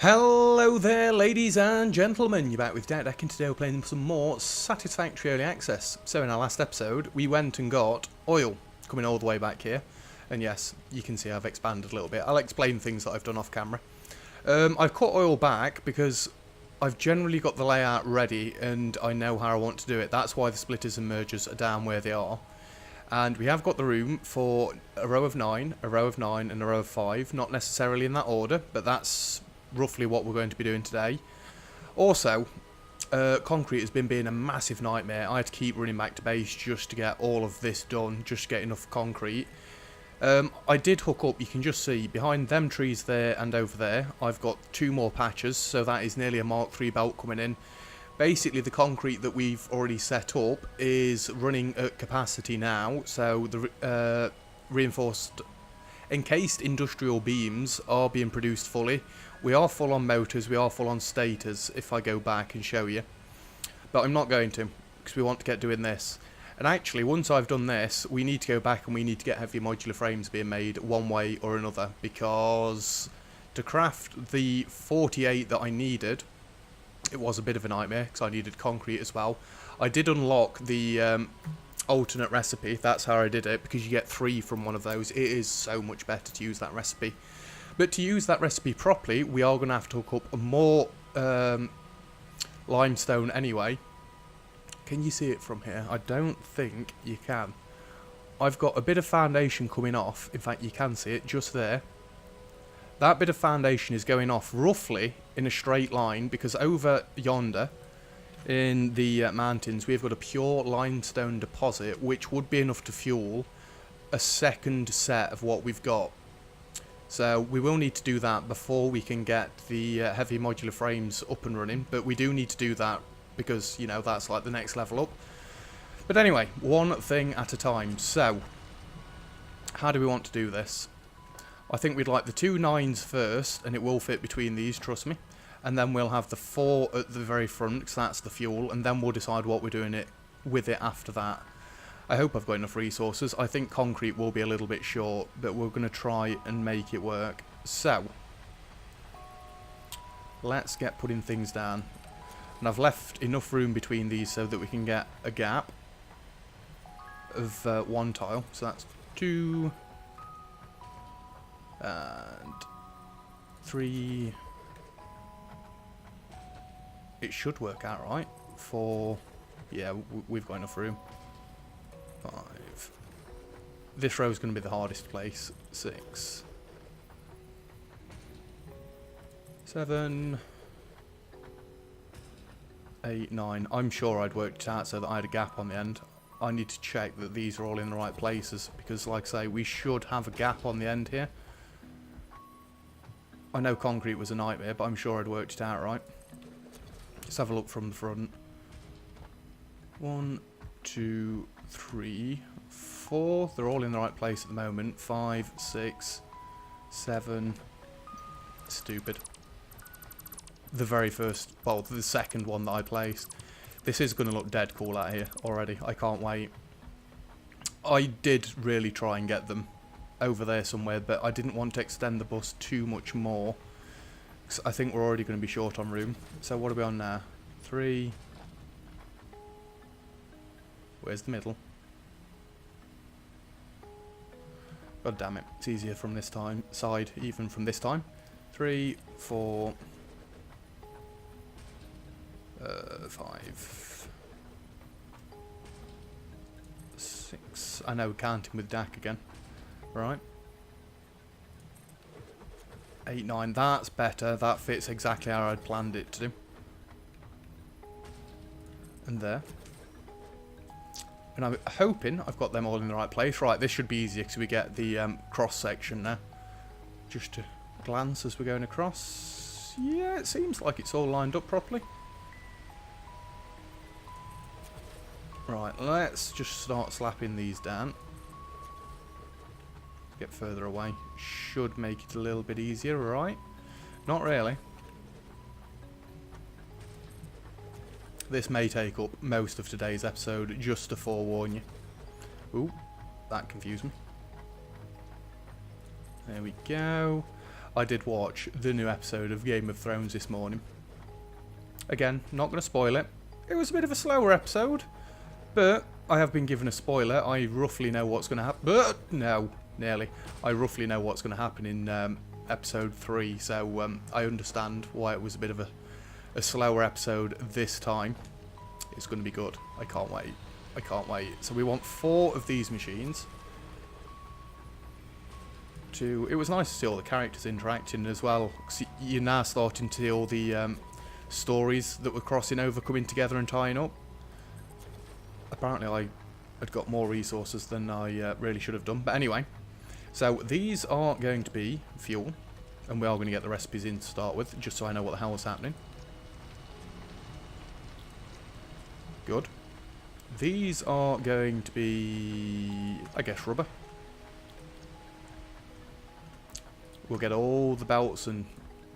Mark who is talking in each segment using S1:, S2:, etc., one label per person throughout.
S1: Hello there, ladies and gentlemen. You're back with Deck, and today we're playing some more Satisfactory Early Access. So in our last episode, we went and got oil, coming all the way back here. And yes, you can see I've expanded a little bit. I'll explain things that I've done off camera. I've cut oil back because I've generally got the layout ready and I know how I want to do it. That's why the splitters and mergers are down where they are. And we have got the room for a row of 9, a row of 9 and a row of 5. Not necessarily in that order, but that's roughly what we're going to be doing today. Also, concrete has been being a massive nightmare. I had to keep running back to base just to get all of this done, just to get enough concrete. I did hook up, you can just see, behind them trees there and over there, I've got 2 more patches, so that is nearly a Mark III belt coming in. Basically, the concrete that we've already set up is running at capacity now, so the reinforced encased industrial beams are being produced fully. We are full on motors, we are full on stators, if I go back and show you. But I'm not going to, because we want to get doing this. And actually, once I've done this, we need to go back and we need to get heavy modular frames being made one way or another. Because to craft the 48 that I needed, it was a bit of a nightmare, because I needed concrete as well. I did unlock the alternate recipe, that's how I did it, because you get 3 from one of those. It is so much better to use that recipe. But to use that recipe properly, we are going to have to hook up more limestone anyway. Can you see it from here? I don't think you can. I've got a bit of foundation coming off. In fact, you can see it just there. That bit of foundation is going off roughly in a straight line, because over yonder in the mountains we've got a pure limestone deposit which would be enough to fuel a second set of what we've got. So we will need to do that before we can get the heavy modular frames up and running, but we do need to do that because, you know, that's like the next level up. But anyway, one thing at a time. So how do we want to do this? I think we'd like the 2 9s first, and it will fit between these, trust me. And then we'll have the 4 at the very front, because that's the fuel, and then we'll decide what we're doing with it after that. I hope I've got enough resources. I think concrete will be a little bit short, but we're going to try and make it work. So, let's get putting things down. And I've left enough room between these so that we can get a gap of 1 tile. So that's 2 and 3. It should work out right. 4. Yeah, we've got enough room. 5. This row is going to be the hardest place. 6. 7. 8, 9. I'm sure I'd worked it out so that I had a gap on the end. I need to check that these are all in the right places, because like I say, we should have a gap on the end here. I know concrete was a nightmare, but I'm sure I'd worked it out right. Let's have a look from the front. 1, 2, 3, 4. They're all in the right place at the moment. 5, 6, 7. Stupid. The very first, well, the second one that I placed. This is going to look dead cool out here already. I can't wait. I did really try and get them over there somewhere, but I didn't want to extend the bus too much more, because I think we're already going to be short on room. So what are we on now? 3. Where's the middle? God damn it. It's easier from this side, even from this time. 3, 4, 5, 6. I know, counting with DAC again. Right. 8, 9. That's better. That fits exactly how I'd planned it to do. And there. And I'm hoping I've got them all in the right place. Right, this should be easier because we get the cross section now. Just to glance as we're going across. Yeah, it seems like it's all lined up properly. Right, let's just start slapping these down. Get further away. Should make it a little bit easier, right? Not really. This may take up most of today's episode, just to forewarn you. Ooh, that confused me. There we go. I did watch the new episode of Game of Thrones this morning. Again, not going to spoil it. It was a bit of a slower episode, but I have been given a spoiler. I roughly know what's going to happen. But no, nearly. I roughly know what's going to happen in episode 3, so I understand why it was a bit of a slower episode this time. It's going to be good. I can't wait. I can't wait. So we want 4 of these machines. It was nice to see all the characters interacting as well. You're now starting to see all the stories that were crossing over, coming together and tying up. Apparently I had got more resources than I really should have done. But anyway, so these are going to be fuel. And we are going to get the recipes in to start with, just so I know what the hell is happening. Good. These are going to be, I guess, rubber. We'll get all the belts and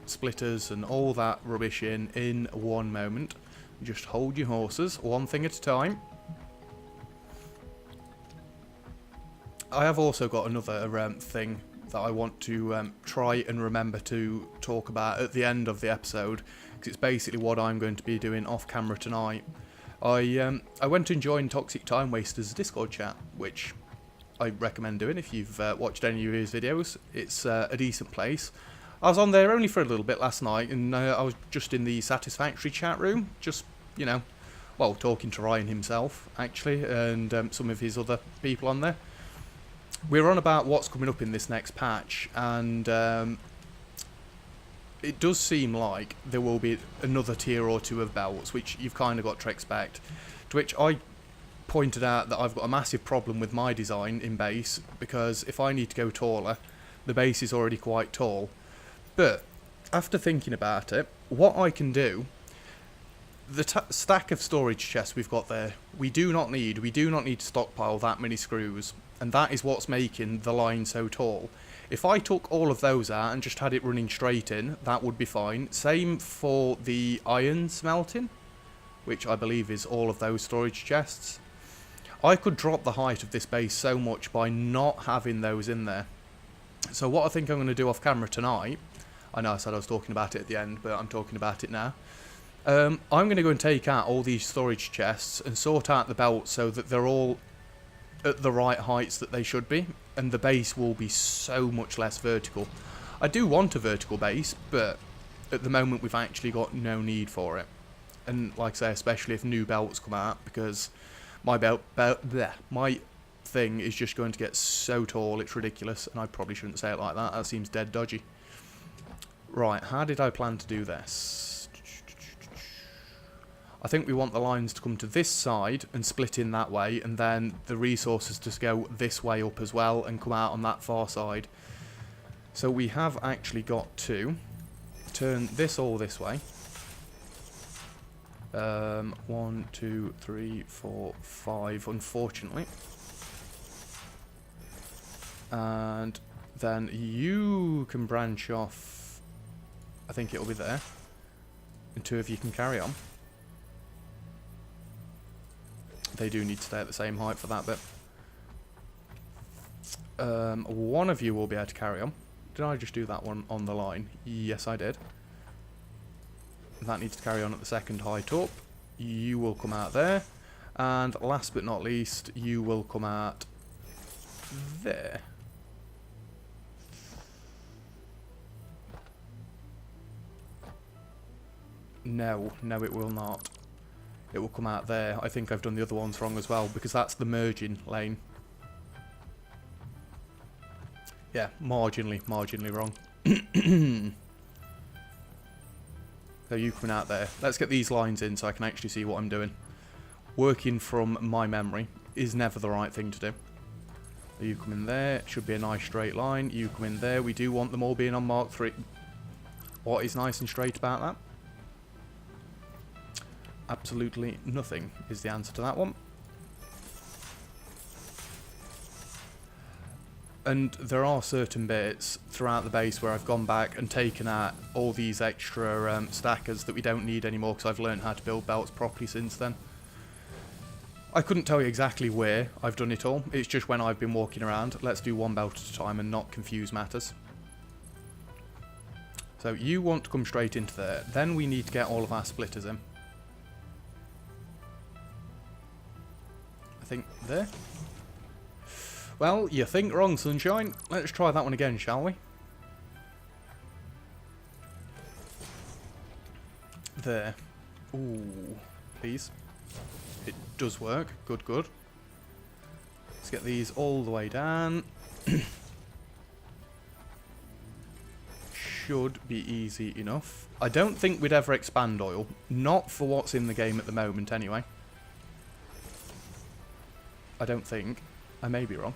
S1: splitters and all that rubbish in one moment. Just hold your horses, one thing at a time. I have also got another thing that I want to try and remember to talk about at the end of the episode, because it's basically what I'm going to be doing off camera tonight. I went and joined Toxic Time Wasters Discord chat, which I recommend doing if you've watched any of his videos. It's a decent place. I was on there only for a little bit last night, and I was just in the Satisfactory chat room, just, you know, well, talking to Ryan himself, actually, and some of his other people on there. We're on about what's coming up in this next patch, and it does seem like there will be another tier or 2 of belts, which you've kind of got to expect. To which I pointed out that I've got a massive problem with my design in base, because if I need to go taller, the base is already quite tall. But after thinking about it, what I can do, the stack of storage chests we've got there, we do not need to stockpile that many screws, and that is what's making the line so tall. If I took all of those out and just had it running straight in, that would be fine. Same for the iron smelting, which I believe is all of those storage chests. I could drop the height of this base so much by not having those in there. So what I think I'm going to do off camera tonight, I know I said I was talking about it at the end, but I'm talking about it now. I'm going to go and take out all these storage chests and sort out the belts so that they're all at the right heights that they should be, and the base will be so much less vertical. I do want a vertical base, but at the moment we've actually got no need for it. And like I say, especially if new belts come out, because my my thing is just going to get so tall, it's ridiculous, and I probably shouldn't say it like that. That seems dead dodgy. Right, how did I plan to do this? I think we want the lines to come to this side and split in that way, and then the resources to go this way up as well and come out on that far side. So we have actually got to turn this all this way. 1, 2, 3, 4, 5, unfortunately. And then you can branch off, I think it'll be there, and 2 of you can carry on. They do need to stay at the same height for that bit. 1 of you will be able to carry on. Did I just do that one on the line? Yes, I did. That needs to carry on at the second height up. You will come out there. And last but not least, you will come out there. No, it will not. It will come out there. I think I've done the other ones wrong as well, because that's the merging lane. Yeah, marginally wrong. So you coming out there. Let's get these lines in so I can actually see what I'm doing. Working from my memory is never the right thing to do. You come in there. Should be a nice straight line. You come in there. We do want them all being on Mark 3. What is nice and straight about that? Absolutely nothing is the answer to that one. And there are certain bits throughout the base where I've gone back and taken out all these extra stackers that we don't need anymore, because I've learned how to build belts properly since then. I couldn't tell you exactly where I've done it all. It's just when I've been walking around. Let's do one belt at a time and not confuse matters. So you want to come straight into there. Then we need to get all of our splitters in. I think there. Well, you think wrong, sunshine. Let's try that one again, shall we? There. Ooh, please. It does work. Good, good. Let's get these all the way down. Should be easy enough. I don't think we'd ever expand oil. Not for what's in the game at the moment, anyway. I don't think. I may be wrong.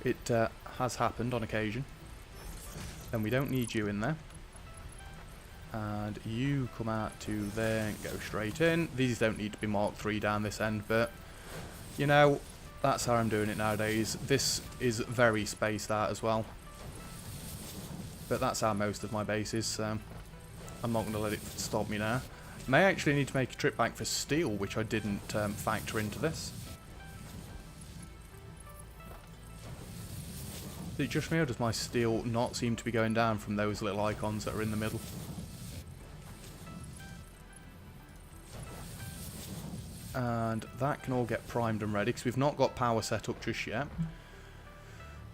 S1: It has happened on occasion. Then we don't need you in there. And you come out to there and go straight in. These don't need to be Mark 3 down this end, but, you know, that's how I'm doing it nowadays. This is very spaced out as well. But that's how most of my base is, so I'm not going to let it stop me now. May actually need to make a trip back for steel, which I didn't factor into this. Is it just me, or does my steel not seem to be going down from those little icons that are in the middle? And that can all get primed and ready, because we've not got power set up just yet.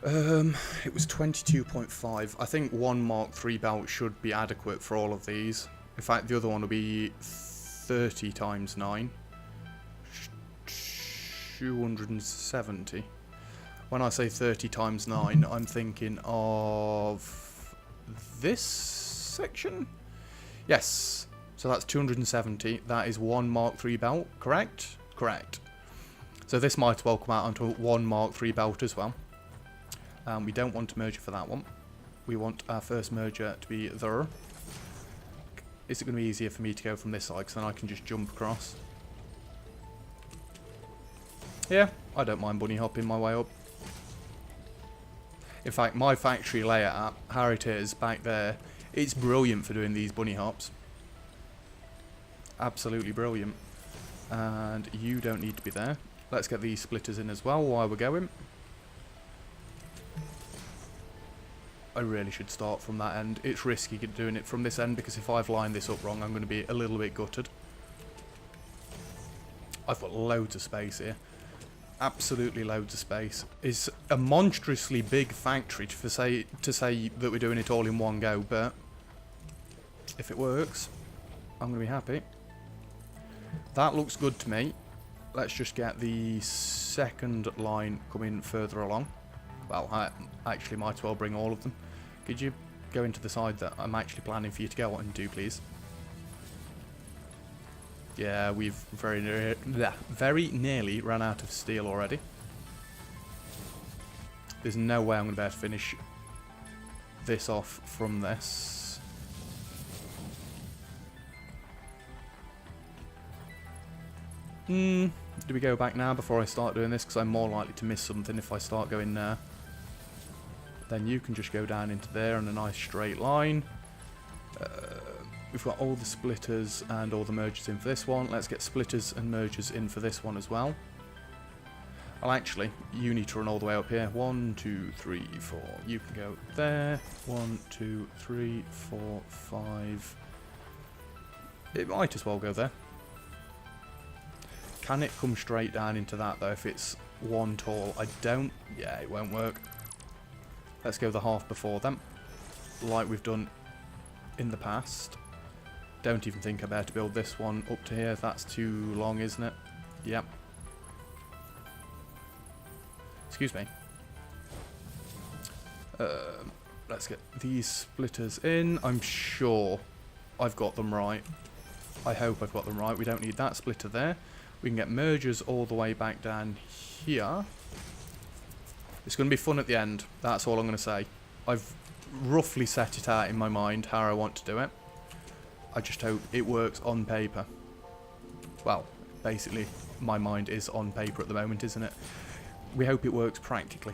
S1: It was 22.5. I think one Mark III belt should be adequate for all of these. In fact, the other one will be 30 times 9. 270. When I say 30 times 9, I'm thinking of this section? Yes. So that's 270. That is one Mark III belt, correct? Correct. So this might as well come out onto one Mark III belt as well. We don't want a merger for that one. We want our first merger to be there. Is it going to be easier for me to go from this side, because then I can just jump across? Yeah, I don't mind bunny hopping my way up. In fact, my factory layout, how it is back there, it's brilliant for doing these bunny hops. Absolutely brilliant. And you don't need to be there. Let's get these splitters in as well while we're going. I really should start from that end. It's risky doing it from this end, because if I've lined this up wrong, I'm going to be a little bit gutted. I've got loads of space here. Absolutely loads of space. It's a monstrously big factory to say that we're doing it all in one go, but if it works, I'm going to be happy. That looks good to me. Let's just get the second line coming further along. Well, I actually might as well bring all of them. Could you go into the side that I'm actually planning for you to go on, do please? Yeah, we've very nearly run out of steel already. There's no way I'm going to be able to finish this off from this. Do we go back now before I start doing this? Because I'm more likely to miss something if I start going there. Then you can just go down into there on a nice straight line. We've got all the splitters and all the mergers in for this one. Let's get splitters and mergers in for this one as well. Well, actually, you need to run all the way up here. 1, 2, 3, 4. You can go there. 1, 2, 3, 4, 5. It might as well go there. Can it come straight down into that, though, if it's one tall? I don't... Yeah, it won't work. Let's go the half before them, like we've done in the past. Don't even think I better build this one up to here. That's too long, isn't it? Yep. Excuse me. Let's get these splitters in. I'm sure I've got them right. I hope I've got them right. We don't need that splitter there. We can get mergers all the way back down here. It's going to be fun at the end. That's all I'm going to say. I've roughly set it out in my mind how I want to do it. I just hope it works on paper. Well, basically, my mind is on paper at the moment, isn't it? We hope it works practically.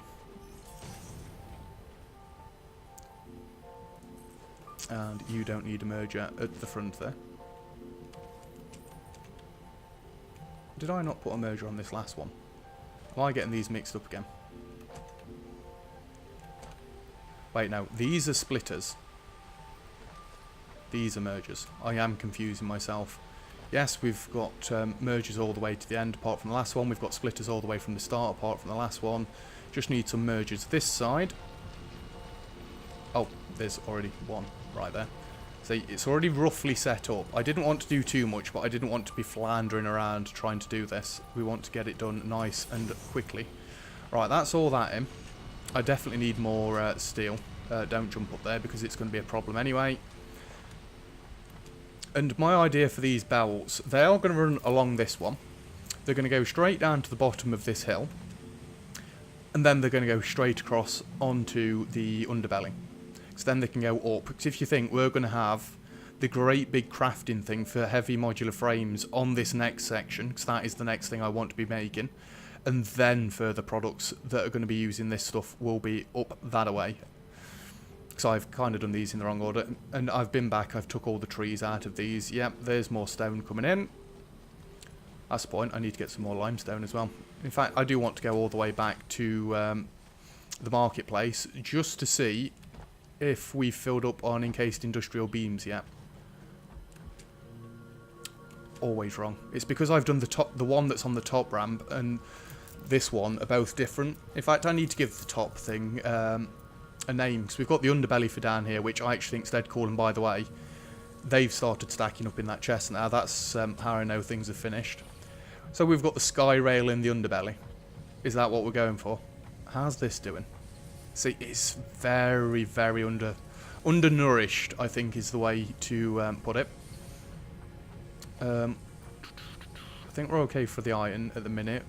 S1: And you don't need a merger at the front there. Did I not put a merger on this last one? Am I getting these mixed up again? Wait, no. These are splitters. These are mergers. I am confusing myself. Yes, we've got mergers all the way to the end apart from the last one. We've got splitters all the way from the start apart from the last one. Just need some mergers this side. Oh, there's already one right there. So it's already roughly set up. I didn't want to do too much, but I didn't want to be floundering around trying to do this. We want to get it done nice and quickly. Right, that's all that in. I definitely need more steel. Don't jump up there because it's going to be a problem anyway. And my idea for these belts, they are going to run along this one. They're going to go straight down to the bottom of this hill. And then they're going to go straight across onto the underbelly. So then they can go up. Because if you think we're going to have the great big crafting thing for heavy modular frames on this next section, because that is the next thing I want to be making. And then further products that are going to be using this stuff will be up that away. So I've kind of done these in the wrong order. And I've been back, I've took all the trees out of these. Yep, there's more stone coming in. That's the point, I need to get some more limestone as well. In fact, I do want to go all the way back to the marketplace just to see if we've filled up on encased industrial beams yet. Always wrong. It's because I've done the one that's on the top ramp and this one are both different. In fact, I need to give the top thing a name, because we've got the underbelly for down here, which I actually think is dead cool, and by the way, they've started stacking up in that chest now. That's how I know things are finished. So we've got the sky rail in the underbelly. Is that what we're going for? How's this doing? See, it's very, very undernourished, I think is the way to put it. I think we're okay for the iron at the minute.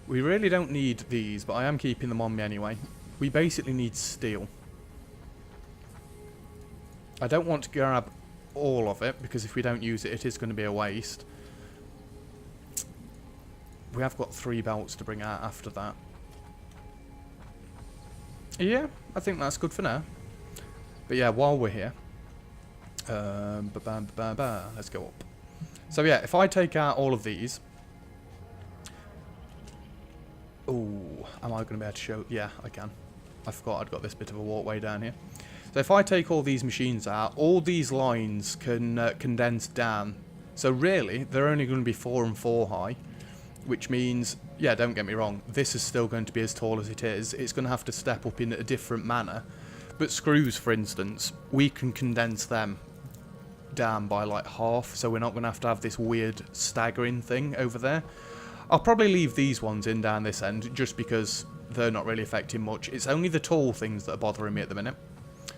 S1: We really don't need these, but I am keeping them on me anyway. We basically need steel. I don't want to grab all of it, because if we don't use it, it is going to be a waste. We have got 3 belts to bring out after that. Yeah, I think that's good for now. But yeah, while we're here, let's go up. So yeah, if I take out all of these, oh, am I going to be able to show? Yeah, I can. I forgot I'd got this bit of a walkway down here. So if I take all these machines out, all these lines can condense down. So really, they're only going to be 4 and 4 high, which means, yeah, don't get me wrong, this is still going to be as tall as it is. It's going to have to step up in a different manner. But screws, for instance, we can condense them down by like half, so we're not going to have this weird staggering thing over there. I'll probably leave these ones in down this end, just because they're not really affecting much. It's only the tall things that are bothering me at the minute.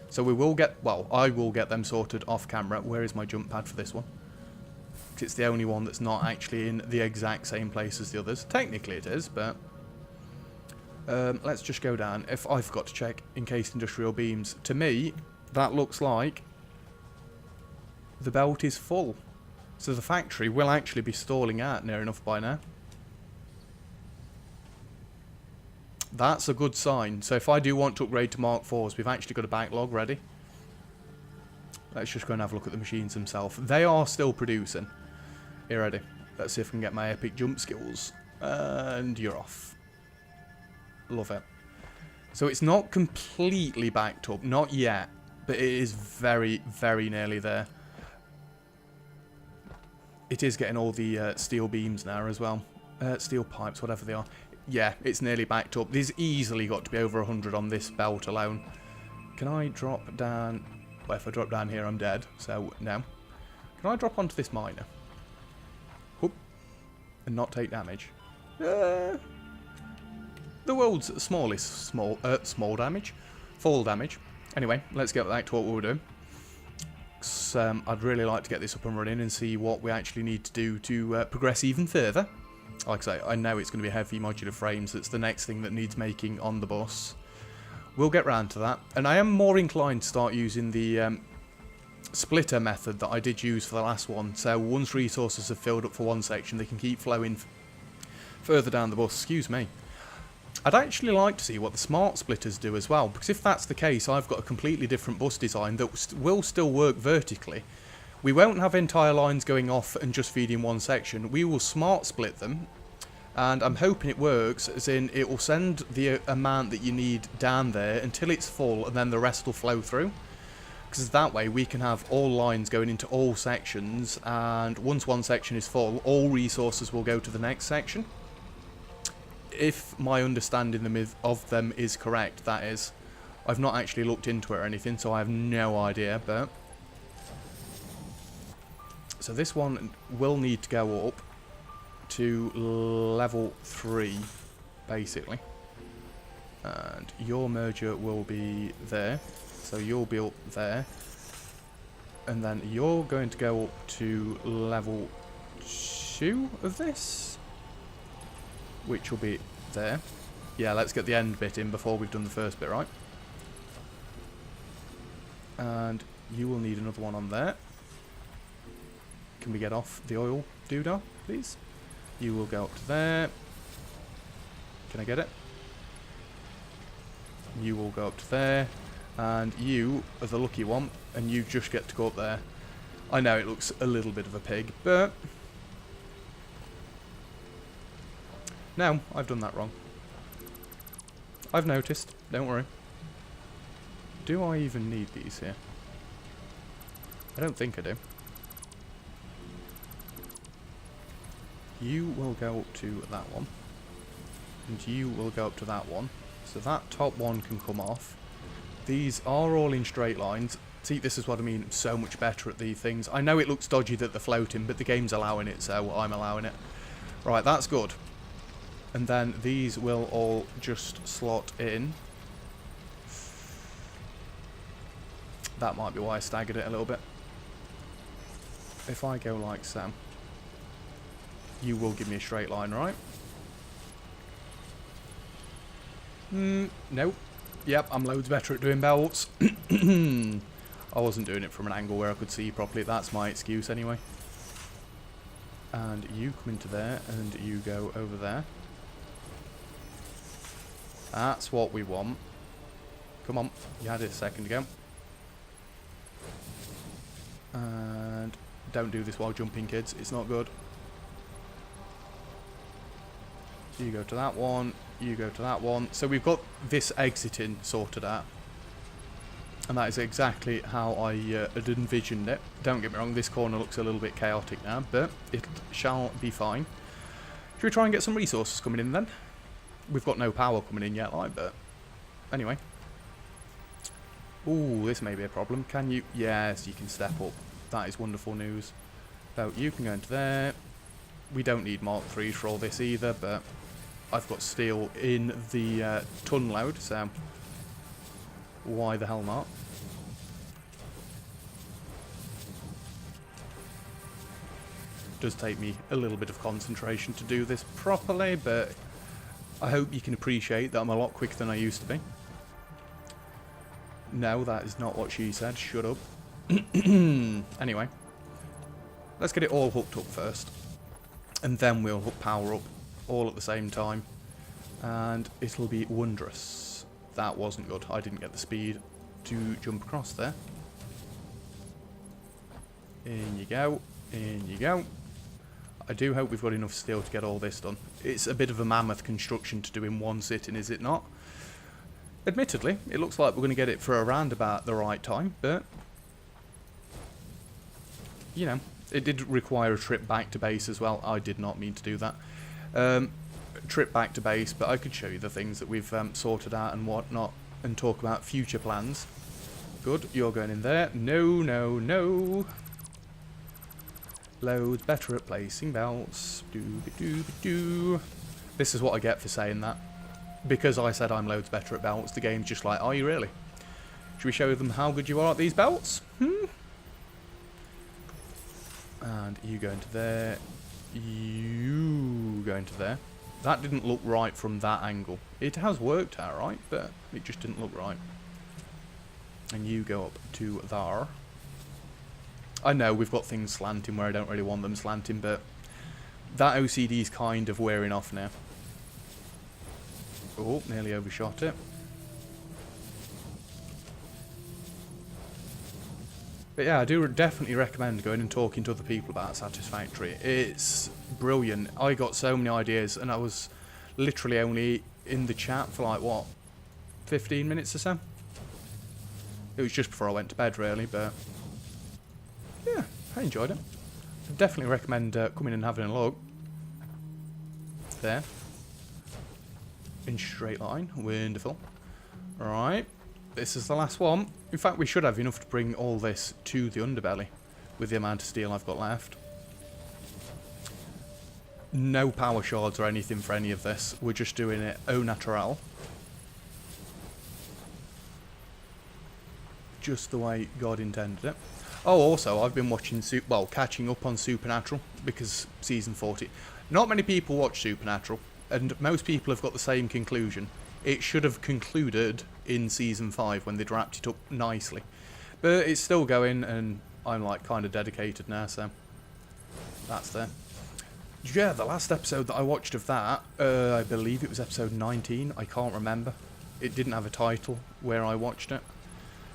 S1: So we will get, well, I will get them sorted off camera. Where is my jump pad for this one? Because it's the only one that's not actually in the exact same place as the others. Technically it is, but let's just go down. If I forgot to check encased industrial beams, to me, that looks like the belt is full. So the factory will actually be stalling out near enough by now. That's a good sign. So if I do want to upgrade to Mark 4s, we've actually got a backlog ready. Let's just go and have a look at the machines themselves. They are still producing. You ready? Let's see if I can get my epic jump skills. And you're off. Love it. So it's not completely backed up. Not yet. But it is very, very nearly there. It is getting all the steel beams now as well. Steel pipes, whatever they are. Yeah, it's nearly backed up. There's easily got to be over 100 on this belt alone. Can I drop down? Well, if I drop down here, I'm dead. So, no. Can I drop onto this miner? Whoop. And not take damage? The world's smallest small damage. Fall damage. Anyway, let's get back to what we were doing. I'd really like to get this up and running and see what we actually need to do to progress even further. Like I say, I know it's going to be heavy modular frames. That's the next thing that needs making on the bus. We'll get round to that. And I am more inclined to start using the splitter method that I did use for the last one. So once resources have filled up for one section, they can keep flowing further down the bus. Excuse me. I'd actually like to see what the smart splitters do as well. Because if that's the case, I've got a completely different bus design that will still work vertically. We won't have entire lines going off and just feeding one section. We will smart split them, and I'm hoping it works, as in it will send the amount that you need down there until it's full, and then the rest will flow through. Because that way we can have all lines going into all sections, and once one section is full, all resources will go to the next section. If my understanding of them is correct, that is. I've not actually looked into it or anything, so I have no idea, but... So this one will need to go up to level 3, basically. And your merger will be there. So you'll be up there. And then you're going to go up to level 2 of this. Which will be there. Yeah, let's get the end bit in before we've done the first bit, right? And you will need another one on there. Can we get off the oil doodah, please? You will go up to there. Can I get it? You will go up to there. And you are the lucky one, and you just get to go up there. I know it looks a little bit of a pig, but... No, I've done that wrong. I've noticed, don't worry. Do I even need these here? I don't think I do. You will go up to that one. And you will go up to that one. So that top one can come off. These are all in straight lines. See, this is what I mean. I'm so much better at these things. I know it looks dodgy that they're floating, but the game's allowing it, so I'm allowing it. Right, that's good. And then these will all just slot in. That might be why I staggered it a little bit. If I go like so, you will give me a straight line, right? Nope. Yep, I'm loads better at doing belts. I wasn't doing it from an angle where I could see properly. That's my excuse anyway. And you come into there, and you go over there. That's what we want. Come on, you had it a second ago. And don't do this while jumping, kids. It's not good. So you go to that one. You go to that one. So we've got this exiting sorted out. And that is exactly how I had envisioned it. Don't get me wrong, this corner looks a little bit chaotic now, but it shall be fine. Should we try and get some resources coming in then? We've got no power coming in yet, like, but anyway. Ooh, this may be a problem. Can you? Yes, you can step up. That is wonderful news. So you can go into there. We don't need Mark 3s for all this either, but I've got steel in the ton load, so why the hell not? Does take me a little bit of concentration to do this properly, but I hope you can appreciate that I'm a lot quicker than I used to be. No, that is not what she said. Shut up. Anyway, let's get it all hooked up first, and then we'll hook power up all at the same time, and it'll be wondrous. That wasn't good. I didn't get the speed to jump across there. In you go. In you go. I do hope we've got enough steel to get all this done. It's a bit of a mammoth construction to do in one sitting, is it not? Admittedly, it looks like we're going to get it for around about the right time, but you know, it did require a trip back to base as well. I did not mean to do that. Trip back to base, but I could show you the things that we've sorted out and whatnot, and talk about future plans. Good, you're going in there. No, no, no. Loads better at placing belts. Doo-ba-doo-ba-doo. This is what I get for saying that. Because I said I'm loads better at belts, the game's just like, are you really? Should we show them how good you are at these belts? And you go into there. You go into there. That didn't look right from that angle. It has worked out right, but it just didn't look right. And you go up to there. I know we've got things slanting where I don't really want them slanting, but that OCD is kind of wearing off now. Oh, nearly overshot it. But yeah, I do definitely recommend going and talking to other people about Satisfactory. It's brilliant. I got so many ideas, and I was literally only in the chat for like, what, 15 minutes or so? It was just before I went to bed, really, but yeah, I enjoyed it. I'd definitely recommend coming and having a look. There. In straight line. Wonderful. Alright. This is the last one. In fact, we should have enough to bring all this to the underbelly with the amount of steel I've got left. No power shards or anything for any of this. We're just doing it au naturel. Just the way God intended it. Oh, also, I've been watching, catching up on Supernatural, because season 40. Not many people watch Supernatural, and most people have got the same conclusion. It should have concluded in season 5 when they'd wrapped it up nicely. But it's still going, and I'm like kind of dedicated now, so that's there. Yeah, the last episode that I watched of that, I believe it was episode 19, I can't remember. It didn't have a title where I watched it,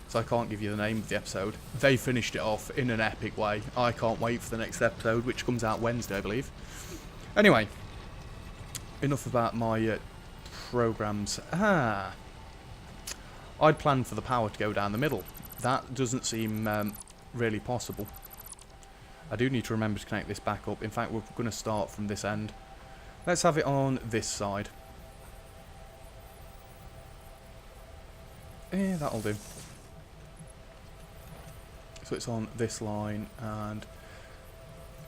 S1: so I can't give you the name of the episode. They finished it off in an epic way. I can't wait for the next episode, which comes out Wednesday, I believe. Anyway, enough about my programs. I'd planned for the power to go down the middle. That doesn't seem really possible. I do need to remember to connect this back up. In fact, we're going to start from this end. Let's have it on this side. Yeah, that'll do. So it's on this line, and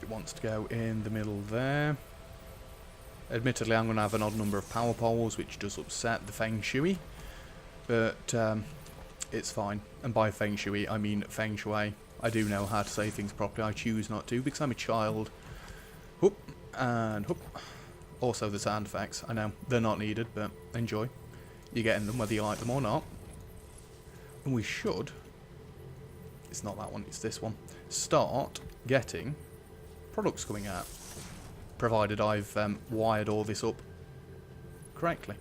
S1: it wants to go in the middle there. Admittedly, I'm going to have an odd number of power poles, which does upset the Feng Shui, but it's fine. And by Feng Shui, I mean Feng Shui. I do know how to say things properly. I choose not to, because I'm a child. Whoop, and whoop. Also the sound effects. I know, they're not needed, but enjoy. You're getting them whether you like them or not. And we should... It's not that one, it's this one. Start getting products coming out. Provided I've wired all this up correctly.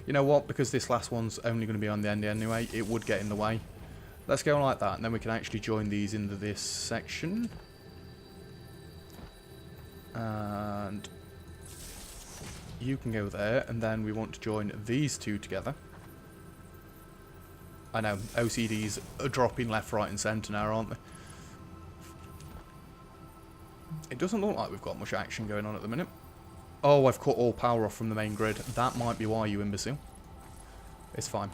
S1: You know what? Because this last one's only going to be on the end anyway, it would get in the way. Let's go like that, and then we can actually join these into this section. And you can go there, and then we want to join these two together. I know, OCDs are dropping left, right and centre now, aren't they? It doesn't look like we've got much action going on at the minute. Oh, I've cut all power off from the main grid. That might be why, you imbecile. It's fine.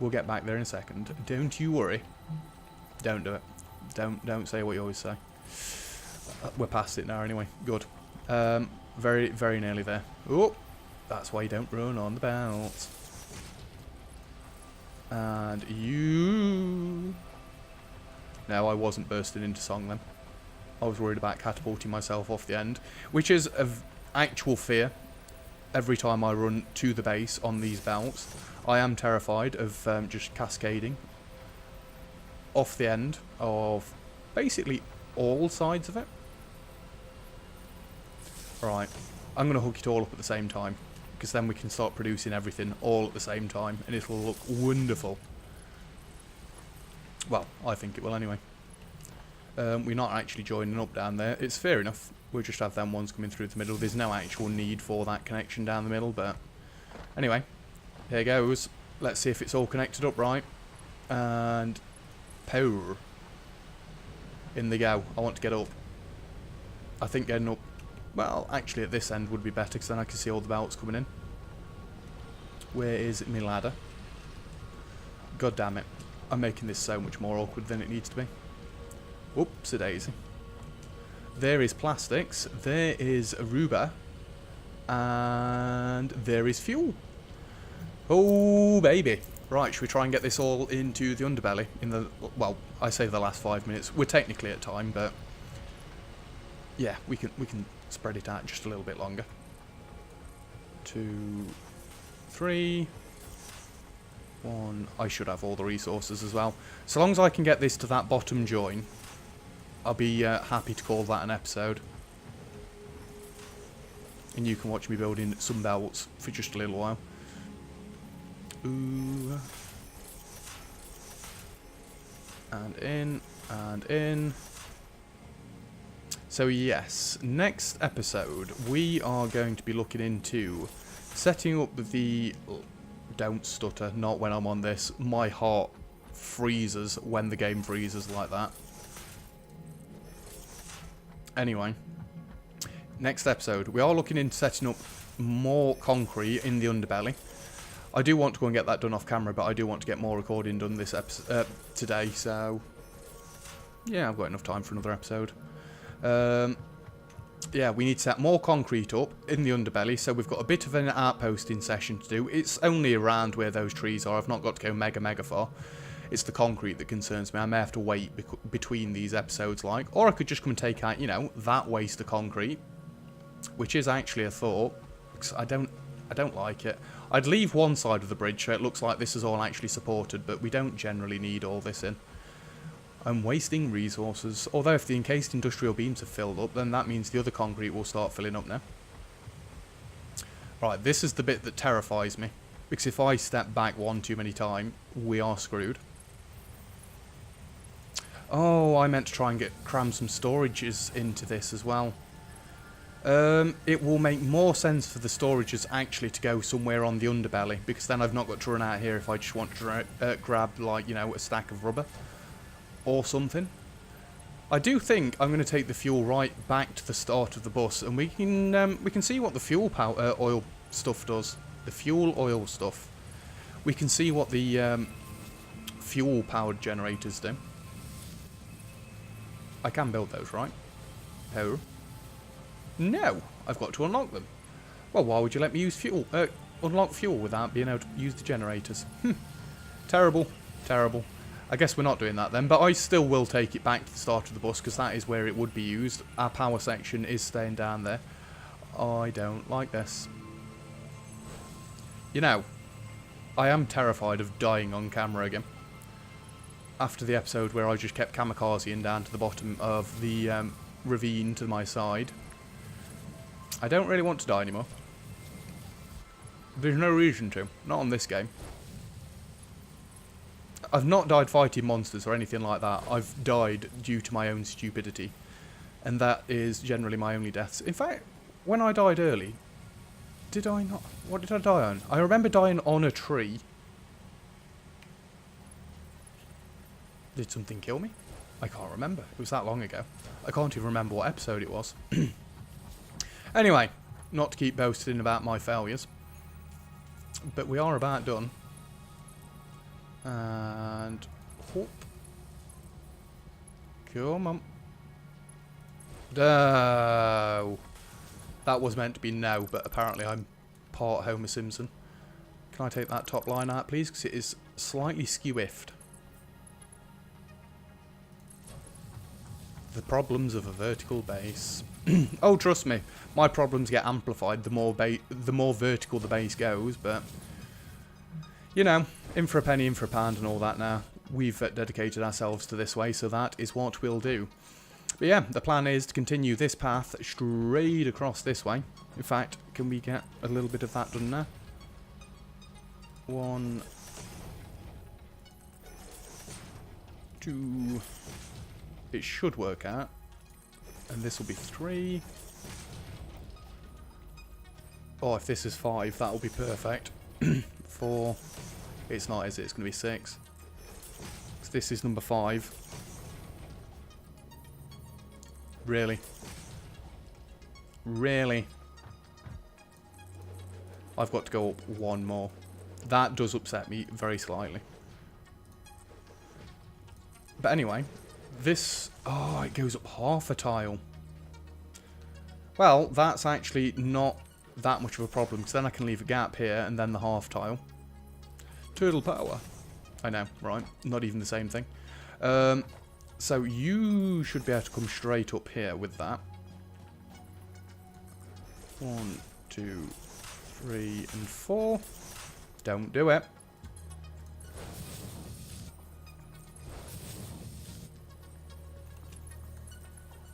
S1: We'll get back there in a second. Don't you worry. Don't do it. Don't say what you always say. We're past it now anyway. Good. Very, very nearly there. Oh, that's why you don't run on the belt. And you... No, I wasn't bursting into song then. I was worried about catapulting myself off the end, which is of actual fear. Every time I run to the base on these belts, I am terrified of just cascading off the end of basically all sides of it. Right, I'm going to hook it all up at the same time, because then we can start producing everything all at the same time, and it'll look wonderful. Well, I think it will anyway. We're not actually joining up down there. It's fair enough. We'll just have them ones coming through the middle. There's no actual need for that connection down the middle, but anyway, here goes. Let's see if it's all connected up right. And power. In they go. I want to get up. I think getting up, well, actually at this end would be better, because then I can see all the belts coming in. Where is my ladder? God damn it. I'm making this so much more awkward than it needs to be. Whoopsie-daisy. There is plastics, there is Aruba, and there is fuel. Oh, baby. Right, should we try and get this all into the underbelly in the, well, I say the last 5 minutes. We're technically at time, but yeah, we can spread it out just a little bit longer. 2, 3, 1. I should have all the resources as well. So long as I can get this to that bottom join, I'll be happy to call that an episode. And you can watch me building some belts for just a little while. Ooh. And in, and in. So yes, next episode we are going to be looking into setting up the... Don't stutter, not when I'm on this. My heart freezes when the game freezes like that. Anyway, next episode, we are looking into setting up more concrete in the underbelly. I do want to go and get that done off camera, but I do want to get more recording done this episode today, so yeah, I've got enough time for another episode. Yeah, we need to set more concrete up in the underbelly, so we've got a bit of an outposting session to do. It's only around where those trees are. I've not got to go mega far. It's the concrete that concerns me. I may have to wait between these episodes, like, or I could just come and take out, you know, that waste of concrete, which is actually a thought, because I don't like it. I'd leave one side of the bridge so it looks like this is all actually supported, but we don't generally need all this in. I'm wasting resources, although if the encased industrial beams are filled up, then that means the other concrete will start filling up now. Right, this is the bit that terrifies me, because if I step back one too many times, we are screwed. Oh, I meant to try and cram some storages into this as well. It will make more sense for the storages actually to go somewhere on the underbelly, because then I've not got to run out here if I just want to grab, like, you know, a stack of rubber or something. I do think I'm going to take the fuel right back to the start of the bus, and we can see what the fuel oil stuff does. The fuel oil stuff. We can see what the fuel powered generators do. I can build those, right? Oh. No, I've got to unlock them. Well, why would you let me use fuel? Unlock fuel without being able to use the generators? Terrible, terrible. I guess we're not doing that then, but I still will take it back to the start of the bus, because that is where it would be used. Our power section is staying down there. I don't like this. You know, I am terrified of dying on camera again. After the episode where I just kept kamikazing down to the bottom of the ravine to my side. I don't really want to die anymore. There's no reason to. Not on this game. I've not died fighting monsters or anything like that. I've died due to my own stupidity. And that is generally my only deaths. In fact, when I died early, did I not? What did I die on? I remember dying on a tree. Did something kill me? I can't remember. It was that long ago. I can't even remember what episode it was. Anyway, not to keep boasting about my failures, but we are about done. And whoop. Come on. No. That was meant to be no, but apparently I'm part Homer Simpson. Can I take that top line out, please? Because it is slightly skew-iffed. The problems of a vertical base. Oh, trust me, my problems get amplified the more vertical the base goes, but you know, in for a penny, in for a pound and all that now. We've dedicated ourselves to this way, so that is what we'll do. But yeah, the plan is to continue this path straight across this way. In fact, can we get a little bit of that done now? 1, 2... It should work out. And this will be 3. Oh, if this is 5, that will be perfect. 4. It's not, is it? It's going to be 6. So this is number 5. Really? Really? I've got to go up 1 more. That does upset me very slightly. But anyway... This... Oh, it goes up half a tile. Well, that's actually not that much of a problem, because then I can leave a gap here and then the half tile. Turtle power. I know, right? Not even the same thing. So you should be able to come straight up here with that. 1, 2, 3, and 4. Don't do it.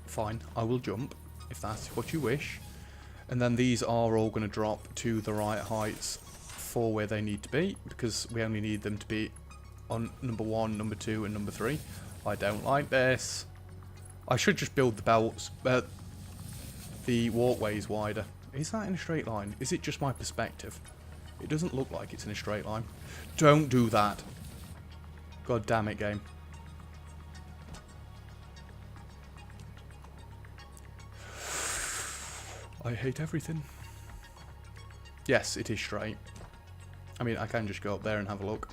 S1: Fine, I will jump, if that's what you wish. And then these are all going to drop to the right heights for where they need to be, because we only need them to be on number 1, number 2, and number 3. I don't like this. I should just build the belts, the walkways wider. Is that in a straight line? Is it just my perspective? It doesn't look like it's in a straight line. Don't do that. God damn it, game. I hate everything. Yes, it is straight. I mean, I can just go up there and have a look.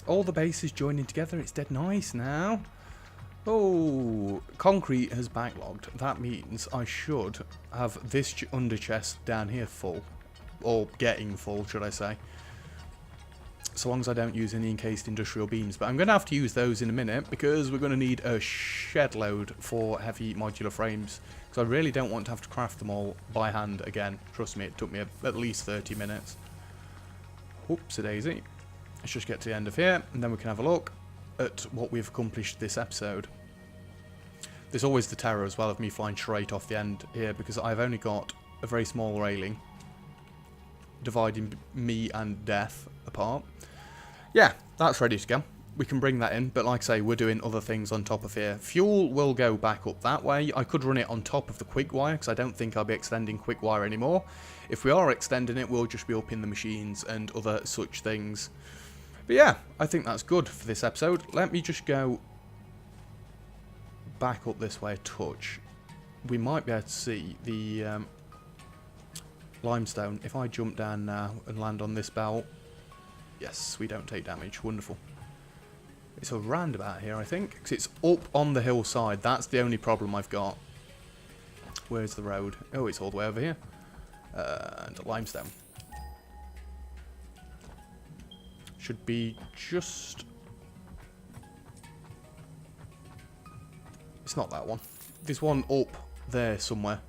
S1: All the bases joining together. It's dead nice now. Oh, concrete has backlogged. That means I should have this under chest down here full. Or getting full, should I say. So long as I don't use any encased industrial beams. But I'm going to have to use those in a minute because we're going to need a shed load for heavy modular frames. Because I really don't want to have to craft them all by hand again. Trust me, it took me at least 30 minutes. Whoopsie-daisy. Let's just get to the end of here and then we can have a look at what we've accomplished this episode. There's always the terror as well of me flying straight off the end here because I've only got a very small railing dividing me and death apart. Yeah, that's ready to go. We can bring that in, but like I say, we're doing other things on top of here. Fuel will go back up that way. I could run it on top of the quick wire because I don't think I'll be extending quick wire anymore. If we are extending it, we'll just be up in the machines and other such things. But yeah, I think that's good for this episode. Let me just go back up this way a touch. We might be able to see the limestone. If I jump down now and land on this belt, yes, we don't take damage. Wonderful. It's a roundabout here, I think, because it's up on the hillside. That's the only problem I've got. Where's the road? Oh, it's all the way over here. And limestone. Should be just... It's not that one. There's one up there somewhere.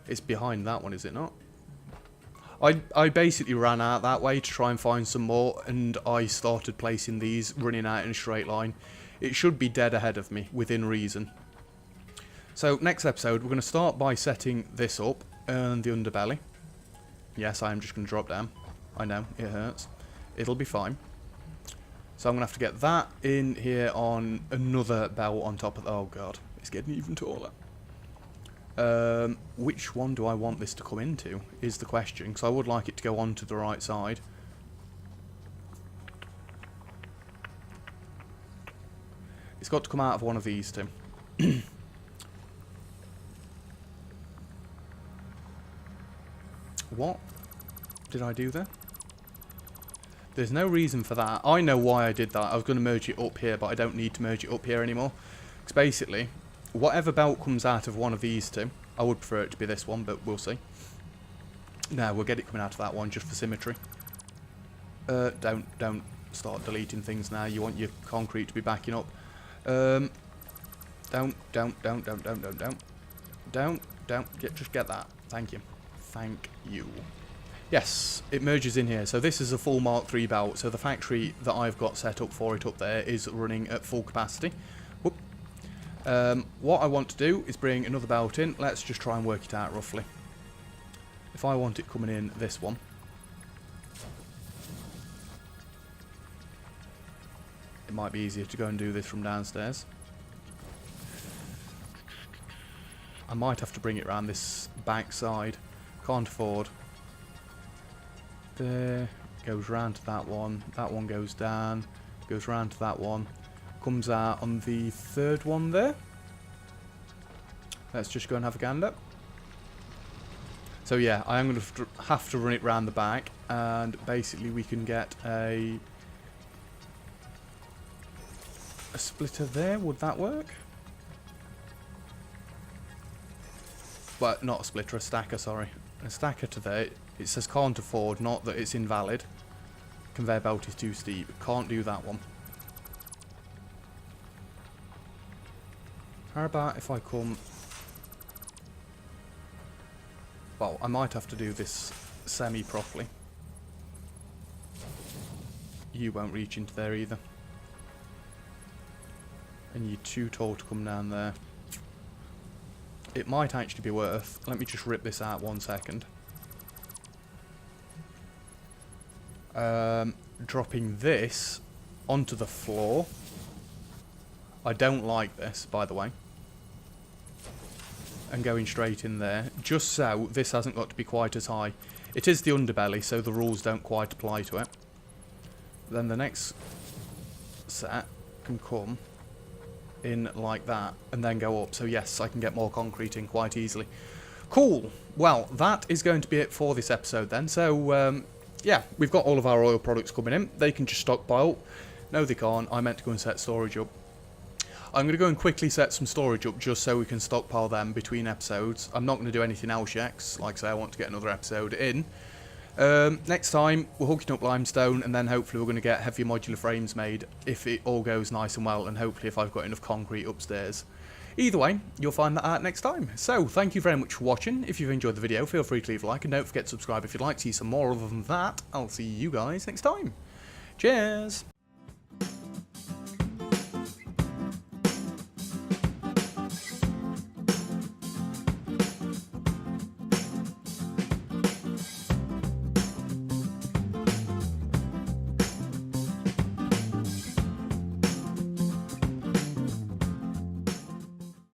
S1: It's behind that one, is it not? I basically ran out that way to try and find some more, and I started placing these, running out in a straight line. It should be dead ahead of me, within reason. So, next episode, we're going to start by setting this up, and the underbelly. Yes, I am just going to drop down. I know, it hurts. It'll be fine. So I'm going to have to get that in here on another belt on top of... Oh, God. It's getting even taller. Which one do I want this to come into, is the question. Because I would like it to go on to the right side. It's got to come out of one of these two. What did I do there? There's no reason for that. I know why I did that. I was going to merge it up here, but I don't need to merge it up here anymore. Because basically, whatever belt comes out of one of these two, I would prefer it to be this one, but we'll see. No, we'll get it coming out of that one just for symmetry. Don't start deleting things now. You want your concrete to be backing up. Don't. Just get that. Thank you. Thank you. Yes, it merges in here. So this is a full Mark III belt. So the factory that I've got set up for it up there is running at full capacity. Whoop. What I want to do is bring another belt in. Let's just try and work it out roughly. If I want it coming in this one. It might be easier to go and do this from downstairs. I might have to bring it around this back side. Can't afford. There, goes round to that one goes down, goes round to that one, comes out on the third one there. Let's just go and have a gander. So yeah, I am going to have to run it round the back, and basically we can get a splitter there. Would that work? Well, not a splitter, a stacker, sorry. A stacker to there. It says can't afford, not that it's invalid. Conveyor belt is too steep. Can't do that one. How about if I come... Well, I might have to do this semi-properly. You won't reach into there either. And you're too tall to come down there. It might actually be worth... Let me just rip this out 1 second. Dropping this onto the floor. I don't like this, by the way. And going straight in there. Just so this hasn't got to be quite as high. It is the underbelly, so the rules don't quite apply to it. Then the next set can come in like that and then go up. So yes, I can get more concrete in quite easily. Cool. Well, that is going to be it for this episode then. So, yeah, we've got all of our oil products coming in. They can just stockpile. No, they can't. I meant to go and set storage up. I'm going to go and quickly set some storage up just so we can stockpile them between episodes. I'm not going to do anything else yet, 'cause, like I say, I want to get another episode in. Next time, we're hooking up limestone, and then hopefully we're going to get heavier modular frames made if it all goes nice and well, and hopefully if I've got enough concrete upstairs. Either way, you'll find that out next time. So, thank you very much for watching. If you've enjoyed the video, feel free to leave a like, and don't forget to subscribe if you'd like to see some more. Other than that, I'll see you guys next time. Cheers!